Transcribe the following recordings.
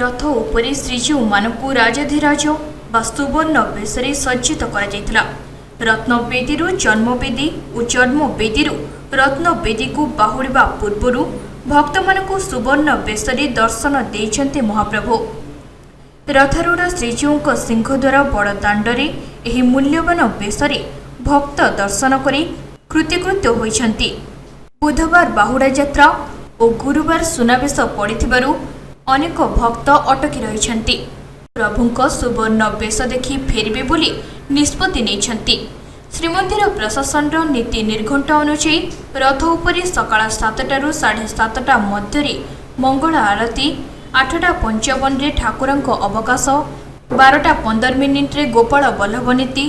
रथ उपरे श्रीजीव मानकु राजाधिराज व सुवर्ण बेशरे सज्जित कर रत्नवेदी जन्मवेदी और जन्मवेदी रत्नवेदी को बाहुड़ा पूर्वर भक्त मानकु सुवर्ण बेशरे दर्शन देइछन्ते महाप्रभु। रथारूढ़ श्रीजीव सिंहद्वार बड़ दाण्डरे एही मूल्यवान बेशरे भक्त दर्शन करी कृतिकृत्य होइछन्ति। बुधवार बाहुड़ा यात्रा और गुरुवार सुनावेश पड़िथिबारु अनेक भक्त अटकी रहिछन्ति। प्रभुंक सुवर्ण बेश देखि फेरिबे बोली निष्पत्ति नेइछन्ति। श्रीमंदिर प्रशासन नीति निर्घंट अनुसार रथ उपरे सकाळ 7टारू 7:30 मध्य मंगल आरती, 8:55 ठाकुरंक अवकाश, 12:15 गोपाल बल्लभ नीति,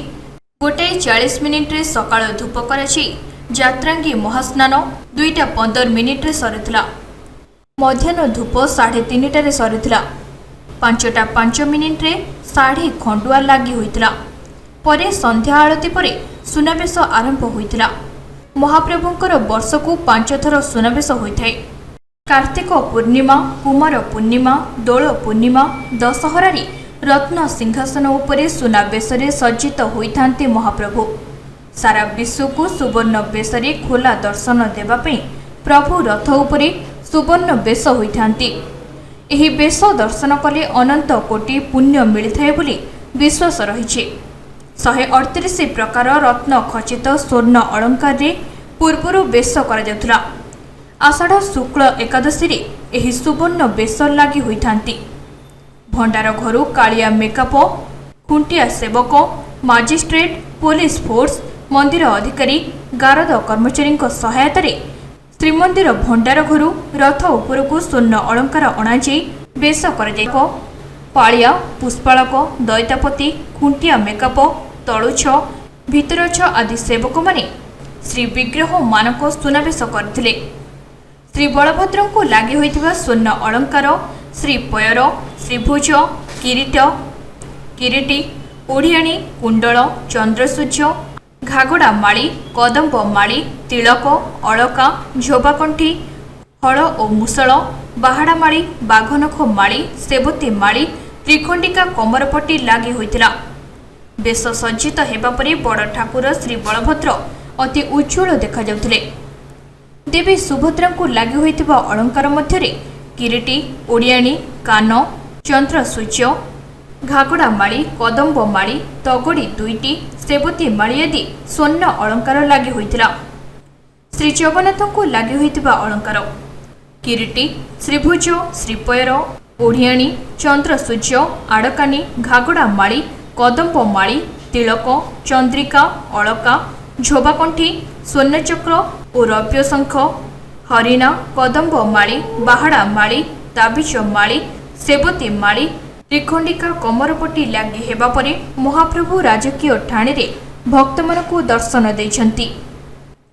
1:40 सकाळ धूप कराई जात्रांगी महास्नान 2:15 सरीथिला। मध्याह्न धूप 3:30 सरीथिला। 5:05 साढ़े खंडुआ लगी होइतिला। परे संध्या आरती परे सुनावेश आरंभ होइतिला। महाप्रभुंकर वर्षकु 5 थर सुनावेश होइथाय। कार्तिक पूर्णिमा, कुमार पूर्णिमा, दोल पूर्णिमा, दशहरा रत्न सिंहासन उपरे सुनावेशरे सज्जित होइथान्ते महाप्रभु। सारा विश्व को सुवर्ण बेशरे खोला दर्शन देवाई प्रभु रथ उपरे सुवर्ण बेश होइथान्ति। एही बेश दर्शन कले अनंत कोटि पुण्य मिलिथाय बोली विश्वास रहिछि। 138 प्रकार रत्न खचित स्वर्ण अलंकार रे पूर्वरु बेश करा जाउथला। आषाढ़ शुक्ल एकादशी रे एही सुवर्ण बेश लागि होइथान्ति। भंडार घरु कालिया मेकअप, खुंटिया सेवक, मजिस्ट्रेट, पुलिस फोर्स, मंदिर अधिकारी, गारद कर्मचारी सहायता श्रीमंदिर भंडार घरु रथ उपरकू स्वर्ण अलंकार अणाई बेश कर पालिया, पुष्पालक, दैतापति, खुंटिया मेकअप, तलुछ, भितरछ आदि सेवक माने श्री विग्रह मानक सुनावेश करथिले। श्री बलभद्र को लगी होइथिबा स्वर्ण अलंकार श्री पयर, श्रीभुज, किरीट, किरीटी, ओढ़ियाणी, कुंडल, चंद्रसूर्य, घागड़ा माली, कदम्ब माली, तिलक, अलका, झोबाकंठी, हल और मुसल, बाहाड़ा माली, बाघनख माली, सेबती माली, त्रिखंडिका कमरपट्टी लगी होइतिला। बेश सज्जित हेबा परे बड़ ठाकुर श्री बलभद्र अति उज्ज्वल देखा जाउथिले। देवी सुभद्रा को लगी होइतिबा अलंकार मध्यरे किरीटी, ओडियाणी, कान, चंद्रसूर्य, घागड़ा माली, कदम्ब माली, तगड़ी 2टी, सेबती माली आदि स्वर्ण अलंकार लगी होइतिला। श्री जगन्नाथ को लगी होइतिबा अलंकार किरीटी, श्रीभुज, श्रीपयर, ओढ़ियाणी, चंद्रसूर्य, आड़कानी, घागड़ा माली, कदम्ब माली, तिलक, चंद्रिका, अलका, झोबाकंठी, स्वर्णचक्र और रौप्य शंख, हरिणा, कदम्ब माली, बाहाड़ा माली, ताबिज माली, सेबती माली, त्रिखंडिका कमरपट्टी लगी हेबा परे महाप्रभु राजकीय ठाणे रे भक्त मानकु दर्शन देइछन्ति।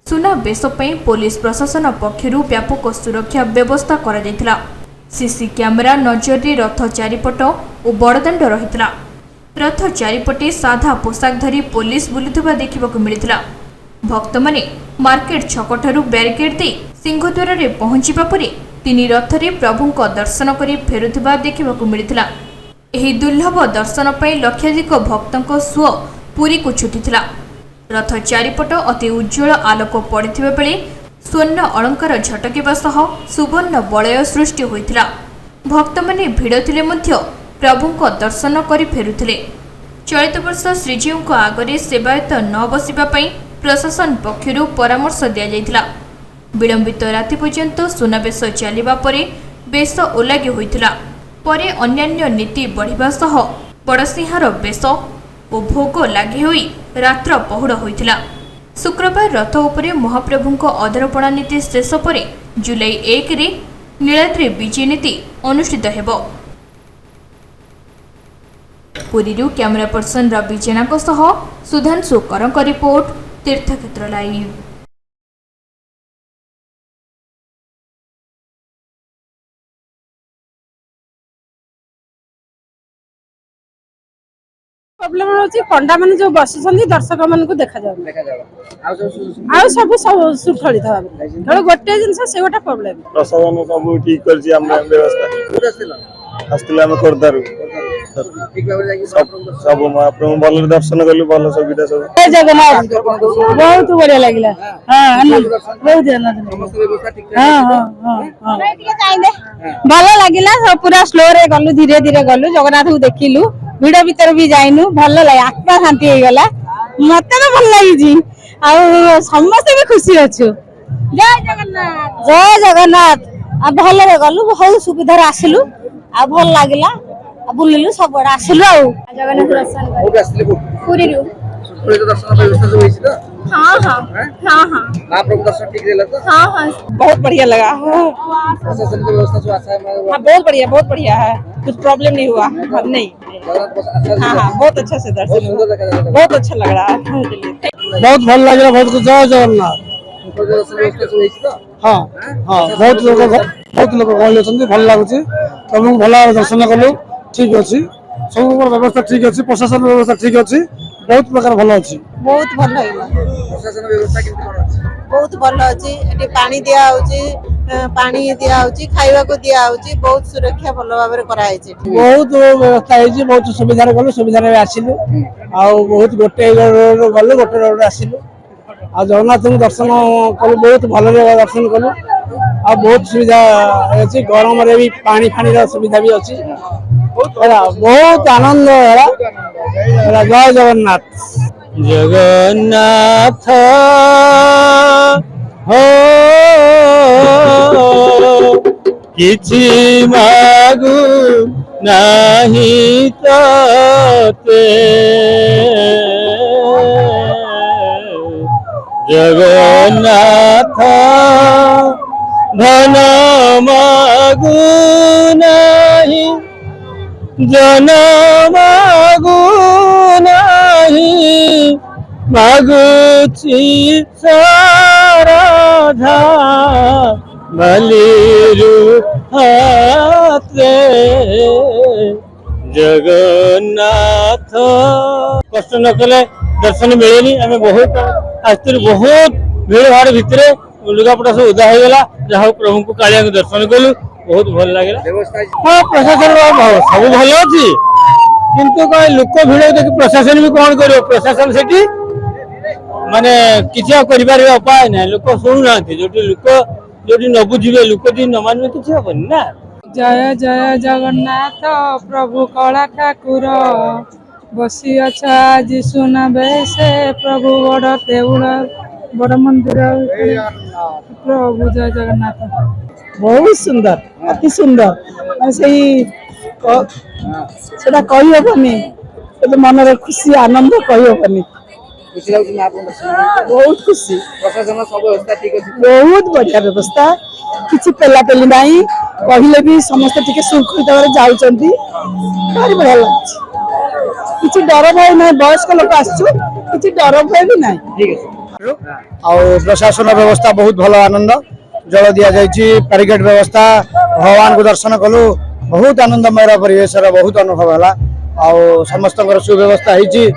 सुना बेश पई पुलिस प्रशासन पक्षरु व्यापक सुरक्षा व्यवस्था करा जायतिला। सीसी कैमेरा नजर रे रथ चारिपट और बड़दाण्ड रहितला। रथ चारिपटे साधा पोशाक धरी पुलिस बुलुथबा देखिबाकु मिलितला। भक्त माने मार्केट छकठारु बैरिकेड दे सिंहद्वार रे पहुंचिबा परे तिनी रथ रे प्रभुंक दर्शन करी फेरुथबा देखिबाकु मिलितला। एही दुर्लभ दर्शन पाई लक्षाधिक भक्तों सुओ पुरी को छुटीथिला। रथ चारिपट अति उज्ज्वल आलोक पड़िथिबा बेले स्वर्ण अलंकार झटकिबा सह सुवर्ण वलय सृष्टि होइथिला। भक्त माने भिड़ थिले मध्य प्रभुंक दर्शन करी फेरुथिले। चलित वर्ष श्रीजीव आगरे सेवायत न बसिबा पई प्रशासन पक्षरु परामर्श दिया जायतिला। विलंबित राति पर्यंत सुनावेश चलिबा परे बेश ओलागी होइथिला। परे अन्यान्य नीति बढ़िबा सह बड़सिंहार बेश और भोग लगी होई रात्र पहुड़ होइथिला। शुक्रवार रथ उपरे महाप्रभुंक अधरपणा नीति शेष परे जुलाई 1 रे नीलाद्री विजय नीति अनुष्ठित हेबो। पुरीरू कैमरा पर्सन रवि जेना सह सुधांशु करंक रिपोर्ट, तीर्थक्षेत्र लाइव। प्रॉब्लम होची पंडा माने जो बसिसंदी दर्शक मान को देखा जाउ सब सुठलित भाबे गोटे जिंस से गोटा प्रॉब्लम प्रशासन सब ठीक करछि हम व्यवस्था ଆସିଥିଲୁ ଆମେ ଖୋର୍ଦ୍ଧାରୁ ସବୁ ମହାପ୍ରଭୁ ଭଲରେ ଦର୍ଶନ କଲୁ, ଭଲ ସୁବିଧା ସବୁ। ଜୟ ଜଗନ୍ନାଥ, ବହୁତ ବଢିଆ ଲାଗିଲା। ବହୁତ ଭଲ ଲାଗିଲା। ପୁରା ସ୍ଲୋ ରେ ଗଲୁ, ଧୀରେ ଧୀରେ ଗଲୁ, ଜଗନ୍ନାଥଙ୍କୁ ଦେଖିଲୁ, ଭିଡ ଭିତରେ ବି ଯାଇନୁ, ଭଲ ଲାଗେ, ଆତ୍ମା ଶାନ୍ତି ହେଇଗଲା। ମତେ ତ ଭଲ ଲାଗିଛି, ଆଉ ସମସ୍ତେ ବି ଖୁସି ଅଛୁ। ଜୟ ଜଗନ୍ନାଥ, ଜୟ ଜଗନ୍ନାଥ। ଆଉ ଭଲରେ ଗଲୁ, ବହୁତ ସୁବିଧାରେ ଆସିଲୁ, ଆଉ ଭଲ ଲାଗିଲା, ଆଉ ବୁଲିଲୁ, ସବୁଆଡେ ଆସିଲୁ। ଆଉ ଜଗନ୍ନାଥ ଦର୍ଶନ ପୁରୀରୁ हाँ हाँ हाँ हाँ महाप्रभु दर्शन ठीक रहला तो हाँ हाँ बहुत बढ़िया लगा। प्रशासन की व्यवस्था जो अच्छा है हाँ बहुत बढ़िया है, कुछ प्रॉब्लम नहीं हुआ। हाँ, नहीं हाँ हाँ बहुत अच्छा से दर्शन हुआ, बहुत अच्छा लग रहा है। बहुत भल लगे, बहुत जय जगन्नाथ। दर्शन व्यवस्था सब ହେଇଛି ତ हाँ हाँ बहुत लोग गहली अच्छा, भल लगुच, तुमको भल दर्शन कलु, ठीक अच्छी, सब व्यवस्था ठीक अच्छी, प्रशासन व्यवस्था ठीक अच्छी, बहुत प्रकार भल अच्छी। बहुत भल लगा, प्रशासन व्यवस्था केମିତି କଣ ଅଛି? बहुत भल अच्छी। एटी पानी दिया होची, पानी दिया होची, खाइबा को दिया होची, बहुत सुरक्षा भल भाव में करा होची। बहुत व्यवस्था है, बहुत सुविधा गलु, सुविधा आसिलु, बहुत गोटे गलु, गोटे रोड आसिलु, आ जगन्नाथ दर्शन कलु, बहुत भल दर्शन कलु, आ बहुत सुविधा अच्छी, गरम रे भी पानी फानी सुविधा भी अच्छी, बहुत आनंद है। जय जगन्नाथ, जगन्नाथ हो किछि मागु नाही तते, जगन्नाथ धन मागु नाही, जन मागु नाही, मागुची साराधा बलिरु हाथे, जगन्नाथ। कष्ट न कले दर्शन मिलेनी, आम बहुत आसती, बहुत भीड़ भाड़ भितर लुगापटा सब उदा हो गला, जहाँ प्रभु को कालिया दर्शन कलु, बहुत भल लगे। हाँ प्रशासन सब भल अच्छी, किंतु कहीं लोक भिड़ देखिए प्रशासन भी कौन कर, प्रशासन से माने किसी कर उपाय ना, लोक शुणुना, जो लोक जो न बुझे, लोक जो न मानवे किसी हेनी ना। जय जय जगन्नाथ प्रभु कला ठाकुर, बसी अच्छा आज सुना बेसे, प्रभु बड़ देउल, बड़ मंदिर, प्रभु जय जगन्नाथ। बहुत सुंदर, अति सुंदर, से कहीहबनी, मन खुशी आनंद कहीहबनी, खुशी लाଗୁଛି महाप्रभु दर्शन बहुत खुशी। प्रशासन सब व्यवस्था ठीक अछि, बहुत बढ़िया व्यवस्था, किसी पेलापेली नहीं, कहले भी समस्त टिके सुरक्षित भाव जाउछंती, भारी बढ़िया लागछि, किसी डर भय नहीं, वयस्क लोक आसछु, किसी डर भय भी नहीं। ठीक अछि। प्रशासन व्यवस्था बहुत भल, आनंद जल दि जाइए, बैरिकेड व्यवस्था, भगवान को दर्शन कलु, बहुत आनंदमय परिवेश, बहुत अनुभव है, समस्त सुव्यवस्था होती,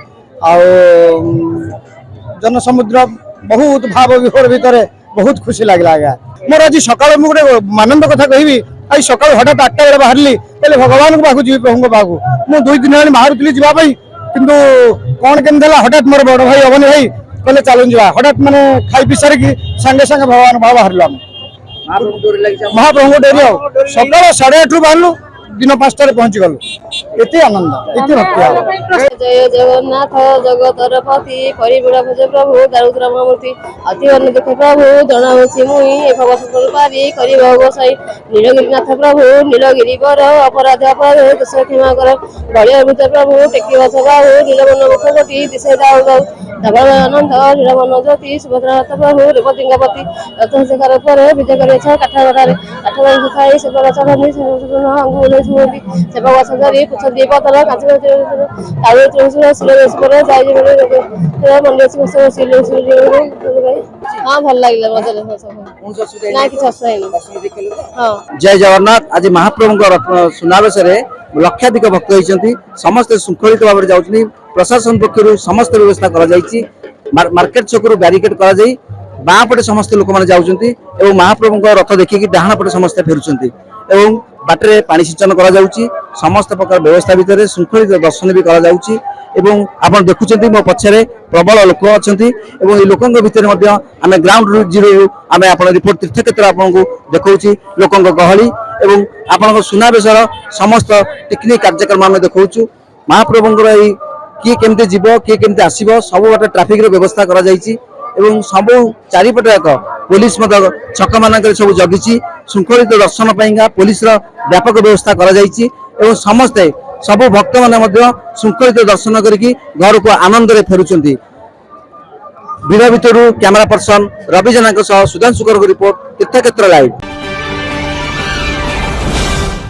जनसमुद्र बहुत भाव विभोर भितर बहुत खुशी लगे। आज्ञा मोर आज सका मुझे आनंद कथा कहि, आज सका हठात 8टा बेले बाहर कहले भगवान को पाक जी, प्रभु पाक मुझे 2 दिन बाहर जावाई, किंतु कौन केमती हठात मोर बड़ भाई अवनी भाई कहले चलू जा, हठात मैंने खाई पी सारिकी सांगे सांगे भगवान भाव बाहर महाप्रभु डेरी सका 8:30 बाहर दिन 5टार पहुंची गलु, एते आनंद, एते भक्ति। जय जगन्नाथ जगतर पति, परिबीड़ा भज प्रभु, दारुद्र मूर्ति, अति अन्न दुख प्रभु, जनाऊँची मुई एक वर्ष पारी कर गोसाई, नीलगिरीनाथ प्रभु, नीलगिरी बर, अपराध अपराध दोष क्षमा कर, बड़िया भूत प्रभु, टेकी बस बाहु, नीलवन मुखगति, दिशे दाऊ दाऊ, धवलानंद नीलवन ज्योति, सुभद्रनाथ प्रभु, रेवतिंगपति, रत्नशेखर पर विजय कर काठगढ़ काठगढ़ सुखाई सेवा चढ़ी अंगुल सेवा सजारी कुछ दीपतर कांच हाँ भल लगे मजा ना कि हाँ। जय जगन्नाथ। आज महाप्रभु सुनावेश लक्षाधिक भक्त होती, समस्ते श्रृंखलित भाव में जाऊँ, प्रशासन पक्षर समस्त व्यवस्था मार्केट छकु बैरिकेड कर बाँ पटे समस्त लोक मैंने जाऊँच, महाप्रभु रथ देखिए डाण पटे समस्ते फेरुंट, ବାଟରେ ପାଣି ସିଞ୍ଚନ କରାଯାଉଛି ସମସ୍ତ ପ୍ରକାର ବ୍ୟବସ୍ଥା ଭିତରେ ଶୃଙ୍ଖଳିତ ଦର୍ଶନ ବି କରାଯାଉଛି ଏବଂ ଆପଣ ଦେଖୁଛନ୍ତି ମୋ ପଛରେ ପ୍ରବଳ ଲୋକ ଅଛନ୍ତି ଏବଂ এই ଲୋକଙ୍କ ଭିତରେ ମଧ୍ୟ ଆମେ ଗ୍ରାଉଣ୍ଡ ଜିରୋରୁ ଆମେ ଆପଣ ରିପୋର୍ଟ ତୀର୍ଥକ୍ଷେତ୍ର ଆପଣଙ୍କୁ ଦେଖାଉଛି ଲୋକଙ୍କ ଗହଳି ଏବଂ ଆପଣଙ୍କ ସୁନାବେଶର ସମସ୍ତ ଟେକ୍ନିକ କାର୍ଯ୍ୟକ୍ରମ ଆମେ ଦେଖାଉଛୁ ମହାପ୍ରଭୁଙ୍କର এই କିଏ କେମିତି ଯିବ କିଏ କେମିତି ଆସିବ ସବୁ ଗୋଟେ ଟ୍ରାଫିକର ବ୍ୟବସ୍ଥା କରାଯାଇଛି ଏବଂ ସବୁ ଚାରିପଟେ ଏକ পুলিশ ମଧ୍ୟ ଛକ ମାନଙ୍କରେ ସବୁ ଜଗିଛି ଶୃଙ୍ଖଳିତ ଦର୍ଶନ ପାଇଁକା ପୁଲିସର ବ୍ୟାପକ ବ୍ୟବସ୍ଥା କରାଯାଇଛି ଏବଂ ସମସ୍ତେ ସବୁ ଭକ୍ତମାନେ ମଧ୍ୟ ଶୃଙ୍ଖଳିତ ଦର୍ଶନ କରିକି ଘରକୁ ଆନନ୍ଦରେ ଫେରୁଛନ୍ତି। ଭିଡ଼ ଭିତରୁ କ୍ୟାମେରା ପର୍ସନ ରବି ଜେନାଙ୍କ ସହ ସୁଧାଂଶୁକରଙ୍କ ରିପୋର୍ଟ ତୀର୍ଥକ୍ଷେତ୍ର ଲାଇଭ୍।